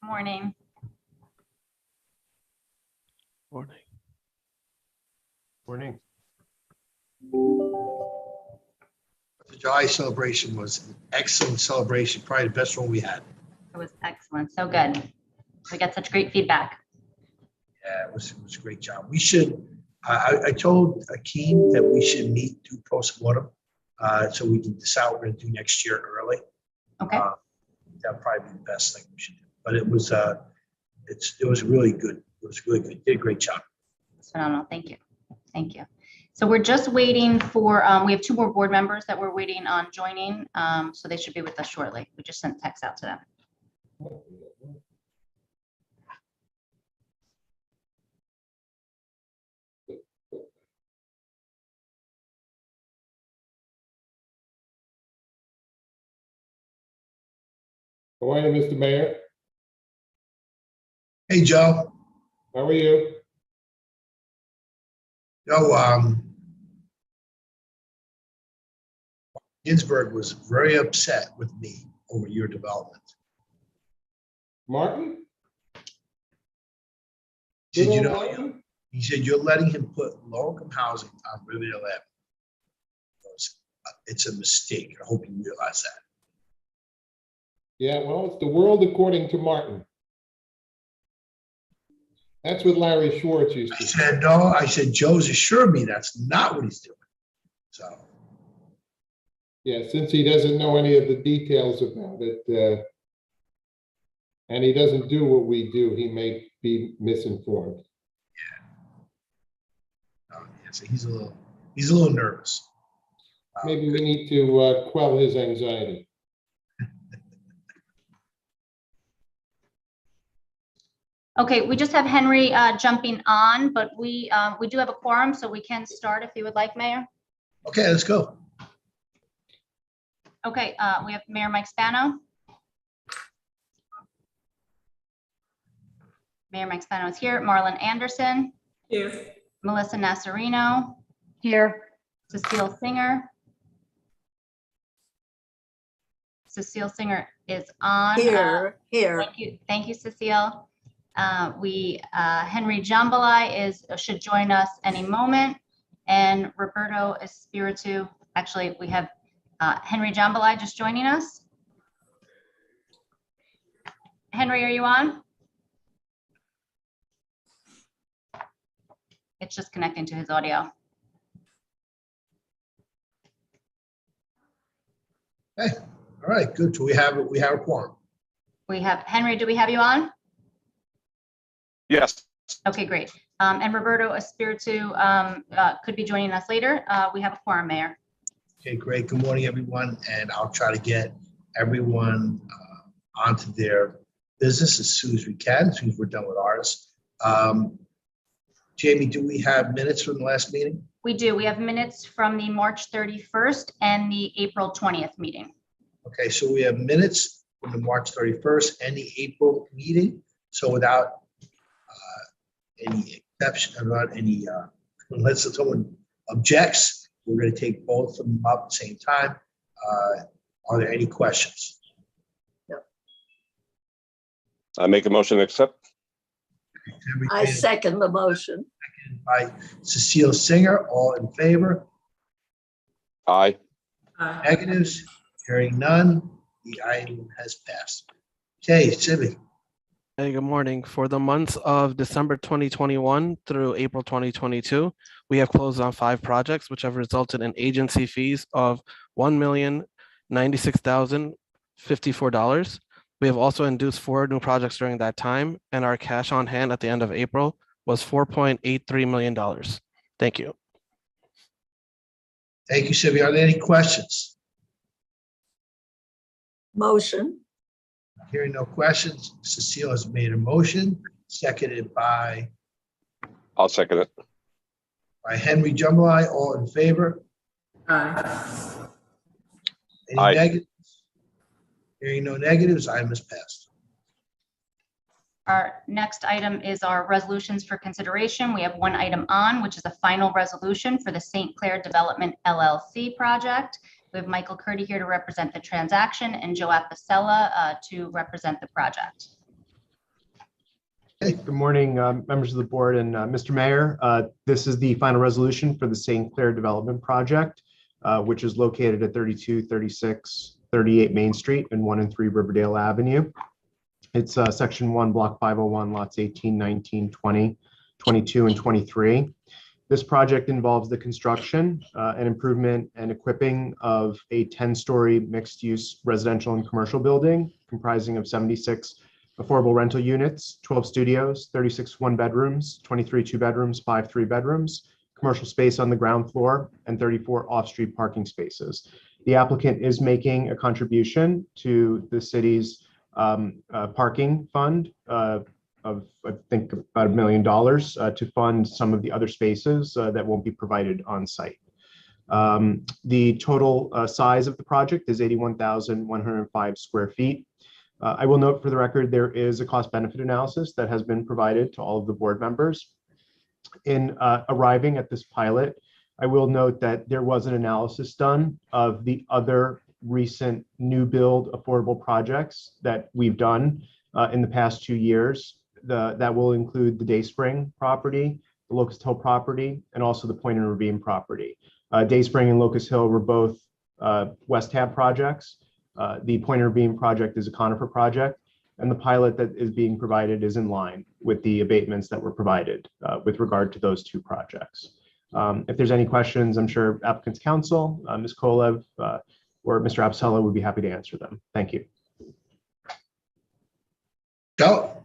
Morning. Morning. Morning. The July celebration was an excellent celebration, probably the best one we had. It was excellent. So good. We got such great feedback. Yeah, it was a great job. We should, I told Akeem that we should meet, do postmortem, so we can decide what we're gonna do next year early. Okay. That'd probably be the best thing we should do. But it was, it was really good. It was really good. Did a great job. It's phenomenal. Thank you. Thank you. So we're just waiting for, we have 2 more board members that we're waiting on joining. So they should be with us shortly. We just sent texts out to them. How are you, Mr. Mayor? Hey, Joe. How are you? Ginsburg was very upset with me over your development. Martin? He said, Good you old know, Martin? he said, you're letting him put low-income housing on Riverdale Avenue. It's a mistake. I hope you realize that. Yeah, well, it's the world according to Martin. That's what Larry Schwartz used I to say. said, no, I said, Joe's assured me that's not what he's doing. So, Yeah, since he doesn't know any of the details about it, and he doesn't do what we do, he may be misinformed. yeah, so he's a little nervous. Maybe we need to quell his anxiety. Okay, we just have Henry jumping on, but we do have a quorum, so we can start if you would like, Mayor. Okay, let's go. Okay, we have Mayor Mike Spano. Mayor Mike Spano is here. Marlon Anderson. Here. Melissa Nassarino. Here. Cecile Singer. Cecile Singer is on. Here. Thank you, Cecile. Henry Jambalai should join us any moment, and Roberto Espiritu. Actually, we have Henry Jambalai just joining us. Henry, are you on? It's just connecting to his audio. Hey, all right, good. So we have a quorum. We have Henry. Do we have you on? Yes. Okay, great. And Roberto Espiritu could be joining us later. We have a quorum, Mayor. Okay, great. Good morning, everyone. And I'll try to get everyone onto their business as soon as we can, as soon as we're done with ours. Jamie, do we have minutes from the last meeting? We do. We have minutes from the March 31st and the April 20th meeting. Okay, so we have minutes from the March 31st and the April meeting. So without any exception, or not any, unless someone objects, we're going to take both of them up at the same time. Are there any questions? I make a motion to accept. Henry I Kane, second the motion. seconded by Cecile Singer. All in favor? Aye. Negatives? Hearing none, the item has passed. Okay, Sibby. Hey, good morning. For the months of December 2021 through April 2022, we have closed on 5 projects, which have resulted in agency fees of $1,096,054. We have also induced 4 new projects during that time, and our cash on hand at the end of April was $4.83 million. Thank you. Thank you, Sibby. Are there any questions? Motion. Hearing no questions, Cecile has made a motion, seconded by I'll second it. Henry Jumbleye. All in favor? Aye. Any Aye. negatives? Hearing no negatives, item is passed. Our next item is our resolutions for consideration. We have one item on, which is a final resolution for the St. Clair Development LLC project. We have Michael Curdy here to represent the transaction and Joe Apicella to represent the project. Good morning, members of the board and Mr. Mayor. This is the final resolution for the St. Clair Development Project, which is located at 32, 36, 38 Main Street and 1 and 3 Riverdale Avenue. It's section 1, block 501, lots 18, 19, 20, 22, and 23. This project involves the construction and improvement and equipping of a 10-story mixed-use residential and commercial building comprising of 76 affordable rental units, 12 studios, 36 one-bedrooms, 23 two-bedrooms, 5 three-bedrooms, commercial space on the ground floor, and 34 off-street parking spaces. The applicant is making a contribution to the city's parking fund of, I think, about $1 million to fund some of the other spaces that won't be provided on site. The total size of the project is 81,105 square feet. I will note for the record, there is a cost benefit analysis that has been provided to all of the board members. In arriving at this pilot, I will note that there was an analysis done of the other recent new build affordable projects that we've done in the past 2 years. That will include the Dayspring property, the Locust Hill property, and also the Point and Ravine property. Dayspring and Locust Hill were both West Tab projects. The Point and Ravine project is a conifer project, and the pilot that is being provided is in line with the abatements that were provided with regard to those 2 projects. If there's any questions, I'm sure applicant's counsel, Ms. Kolev, or Mr. Apicella would be happy to answer them. Thank you. Go.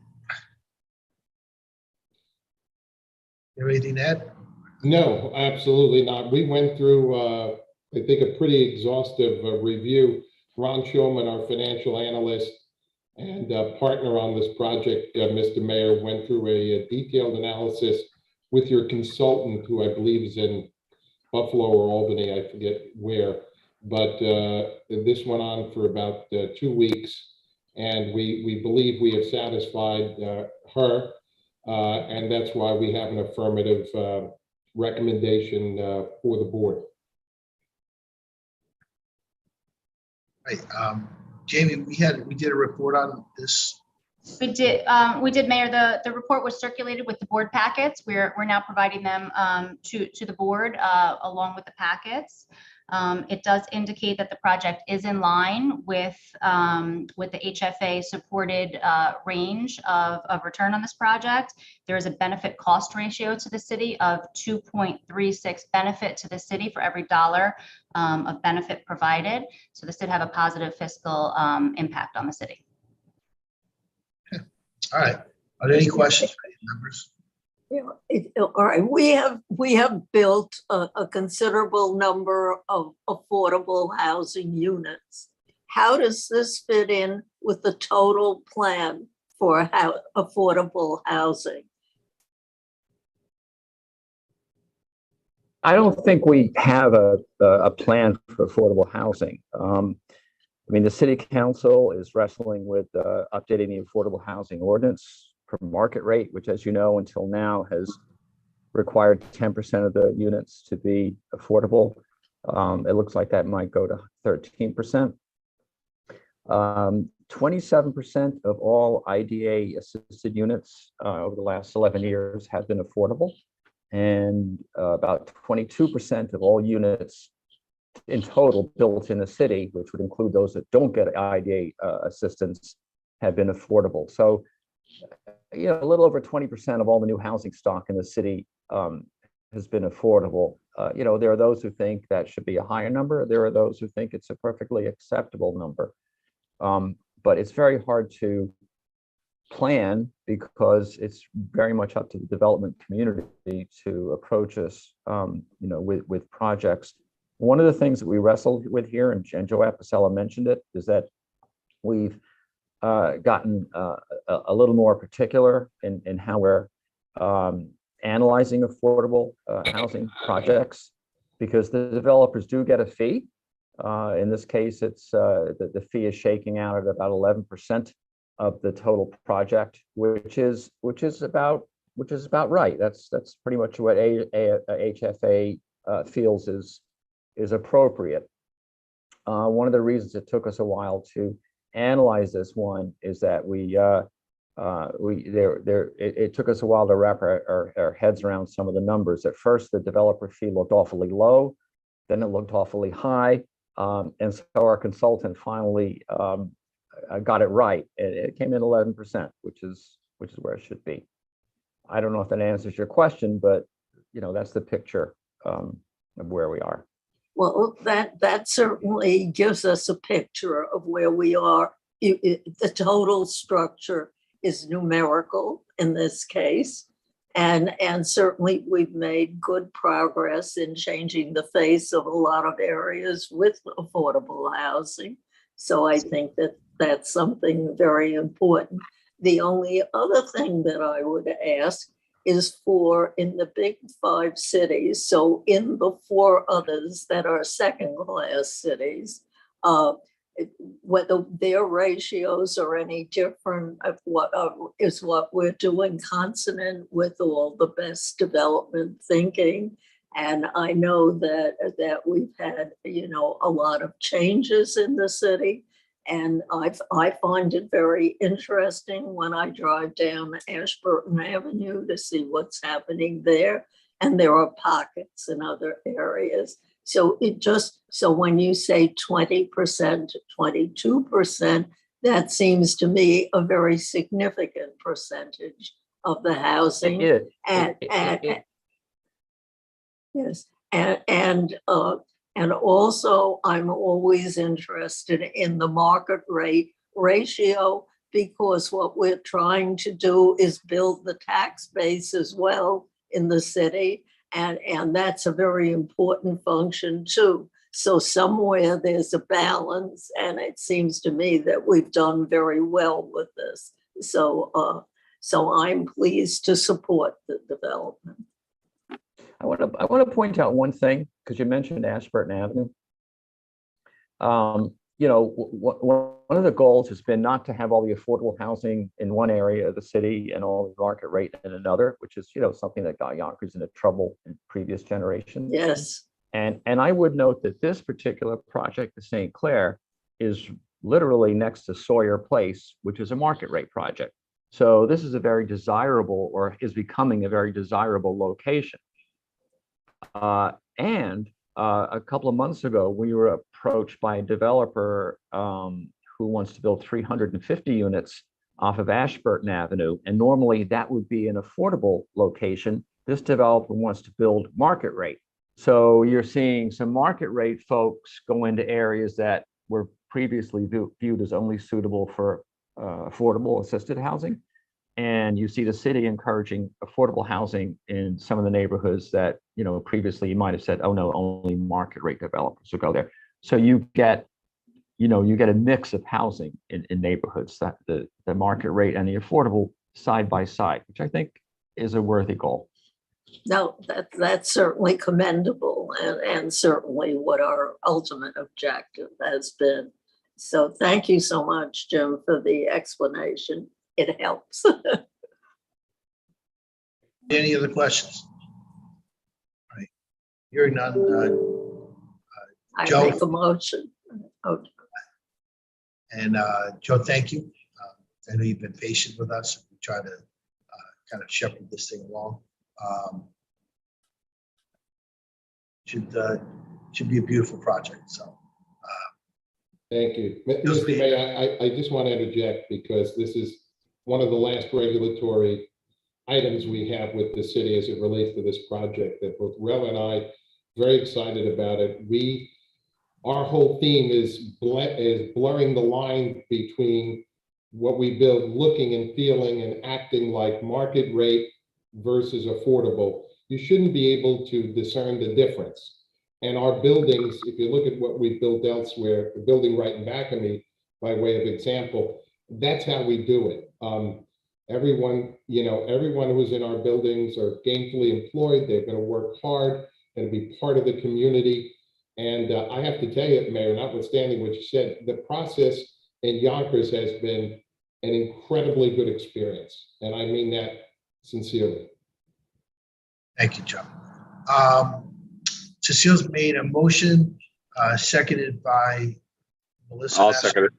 You have anything to add? No, absolutely not. We went through, I think, a pretty exhaustive review. Ron Schulman, our financial analyst and partner on this project, Mr. Mayor, went through a detailed analysis with your consultant, who I believe is in Buffalo or Albany, I forget where. But this went on for about 2 weeks, and we believe we have satisfied her, and that's why we have an affirmative recommendation for the board. Right. Jamie, we did a report on this. We did, Mayor. The report was circulated with the board packets. We're now providing them to the board along with the packets. It does indicate that the project is in line with the HFA supported range of return on this project. There is a benefit cost ratio to the city of 2.36 benefit to the city for every dollar of benefit provided. So this did have a positive fiscal impact on the city. All right. Are there any questions for any members? All right, we have built a considerable number of affordable housing units. How does this fit in with the total plan for affordable housing? I don't think we have a plan for affordable housing. I mean, the city council is wrestling with updating the affordable housing ordinance for market rate, which, as you know, until now has required 10% of the units to be affordable. It looks like that might go to 13%. 27% of all IDA assisted units over the last 11 years have been affordable. And about 22% of all units in total built in the city, which would include those that don't get IDA assistance, have been affordable. So, you know, a little over 20% of all the new housing stock in the city has been affordable. You know, there are those who think that should be a higher number. There are those who think it's a perfectly acceptable number. But it's very hard to plan because it's very much up to the development community to approach us, you know, with projects. One of the things that we wrestled with here, and Joe Apicella mentioned it, is that we've gotten a little more particular in how we're analyzing affordable housing projects, because the developers do get a fee. In this case, it's the fee is shaking out at about 11% of the total project, which is about right. That's pretty much what HFA feels is appropriate. One of the reasons it took us a while to analyze this one is that it took us a while to wrap our heads around some of the numbers. At first, the developer fee looked awfully low, then it looked awfully high, and so our consultant finally got it right. It came in 11%, which is where it should be. I don't know if that answers your question, but you know, that's the picture of where we are. Well, that certainly gives us a picture of where we are. The total structure is numerical in this case. And certainly we've made good progress in changing the face of a lot of areas with affordable housing. So I think that that's something very important. The only other thing that I would ask is for in the big 5 cities, so in the 4 others that are second-class cities, whether their ratios are any different of what we're doing consonant with all the best development thinking. And I know that we've had, you know, a lot of changes in the city. And I find it very interesting when I drive down Ashburton Avenue to see what's happening there. And there are pockets in other areas. So so when you say 20% to 22%, that seems to me a very significant percentage of the housing. Yes, and also I'm always interested in the market rate ratio, because what we're trying to do is build the tax base as well in the city. And that's a very important function too. So somewhere there's a balance, and it seems to me that we've done very well with this. So I'm pleased to support the development. I want to point out one thing, because you mentioned Ashburton Avenue. You know, one of the goals has been not to have all the affordable housing in one area of the city and all the market rate in another, which is, you know, something that got Yonkers into trouble in previous generations. Yes. And I would note that this particular project, the St. Clair, is literally next to Sawyer Place, which is a market rate project. So this is a very desirable, or is becoming a very desirable location. And a couple of months ago, we were approached by a developer who wants to build 350 units off of Ashburton Avenue. And normally that would be an affordable location. This developer wants to build market rate. So you're seeing some market rate folks go into areas that were previously viewed as only suitable for affordable assisted housing. And you see the city encouraging affordable housing in some of the neighborhoods that, you know, previously you might have said, oh no, only market rate developers will go there. So you get a mix of housing in neighborhoods, that the market rate and the affordable side by side, which I think is a worthy goal. No, that's certainly commendable, and certainly what our ultimate objective has been. So thank you so much, Jim, for the explanation. It helps. Any other questions? All right. Hearing none. I Joe? make a motion. Oh, And Joe, thank you. I know you've been patient with us. We try to kind of shepherd this thing along. Should be a beautiful project. So Thank you. Mr. Mayor, I just want to interject because this is one of the last regulatory items we have with the city as it relates to this project that both Rel and I very excited about it. Our whole theme is blurring the line between what we build, looking and feeling and acting like market rate versus affordable. You shouldn't be able to discern the difference. And our buildings, if you look at what we've built elsewhere, the building right in back of me, by way of example, that's how we do it. Everyone who's in our buildings are gainfully employed. They're going to work hard, going to be part of the community. And I have to tell you, Mayor, notwithstanding what you said, the process in Yonkers has been an incredibly good experience. And I mean that sincerely. thank you, Joe. Cecile's made a motion, seconded by Melissa. I'll second it.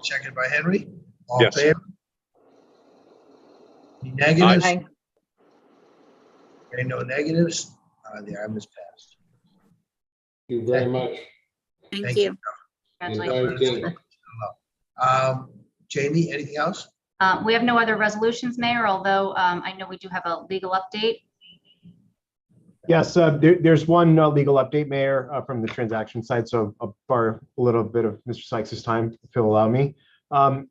Seconded by Henry. All in Yes. favor? Any negatives? Aye. Okay, no negatives. The item is passed. Thank you very much. Thank you. The Congratulations. entire team. Jamie, anything else? We have no other resolutions, Mayor, although I know we do have a legal update. Yes, there's one legal update, Mayor, from the transaction side. So I'll borrow a little bit of Mr. Sykes' time, if you'll allow me.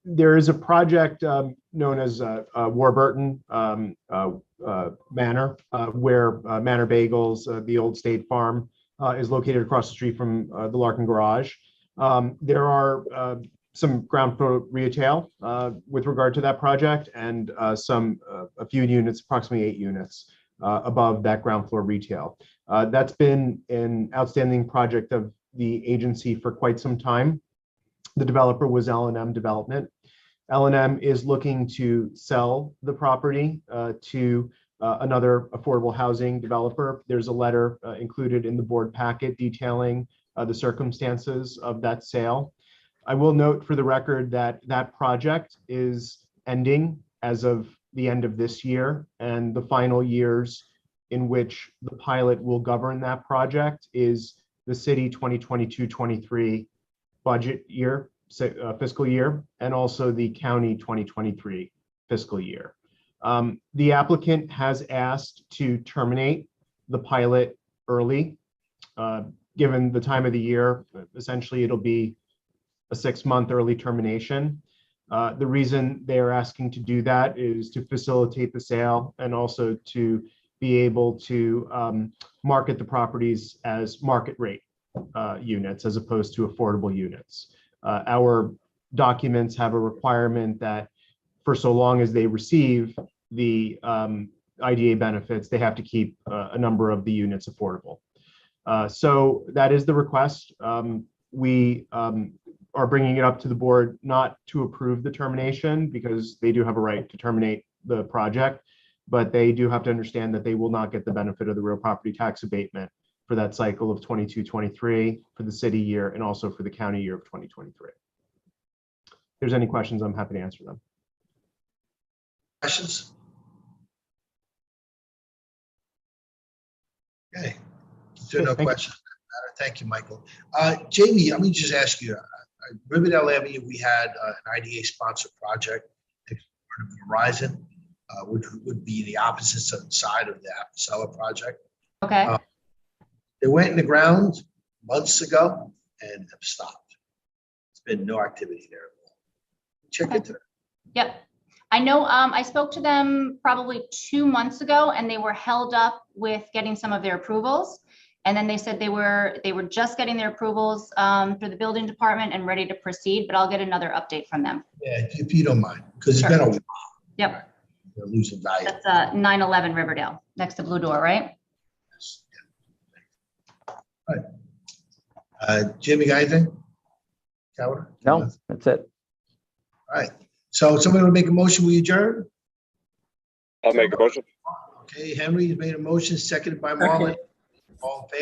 There is a project known as Warburton Manor, where Manor Bagels, the old State Farm, is located across the street from the Larkin Garage. There are some ground floor retail with regard to that project, and a few units, approximately 8 units above that ground floor retail. That's been an outstanding project of the agency for quite some time. The developer was L&M Development. L&M is looking to sell the property to another affordable housing developer. There's a letter included in the board packet detailing the circumstances of that sale. I will note for the record that that project is ending as of the end of this year, and the final years in which the pilot will govern that project is the city 2022-23 budget year, fiscal year, and also the county 2023 fiscal year. The applicant has asked to terminate the pilot early, given the time of the year. Essentially, it'll be a 6-month early termination. The reason they are asking to do that is to facilitate the sale and also to be able to market the properties as market rate units as opposed to affordable units. Our documents have a requirement that for so long as they receive the IDA benefits, they have to keep a number of the units affordable. So that is the request. We are bringing it up to the board not to approve the termination because they do have a right to terminate the project, but they do have to understand that they will not get the benefit of the real property tax abatement for that cycle of 22-23 for the city year and also for the county year of 2023. If there's any questions, I'm happy to answer them. Questions? Okay. If there are no Thank you. questions, thank you, Michael. Jamie, let me just ask you, Riverdale Avenue, we had an IDA sponsored project, Verizon, which would be the opposite side of the Apicella project. Okay, They went in the ground months ago and have stopped. There's been no activity there. Check into it. yep. I know I spoke to them probably 2 months ago and they were held up with getting some of their approvals. And then they said they were just getting their approvals through the building department and ready to proceed, but I'll get another update from them. Yeah, if you don't mind, because it's Sure. been a while. Yep, They're losing value. that's 911 Riverdale, next to Blue Door, right? Jimmy, got anything? Coward? No, that's it. All right. So somebody will make a motion, we adjourn? I'll make a motion. Okay, Henry has made a motion, seconded by Marlon. All in favor?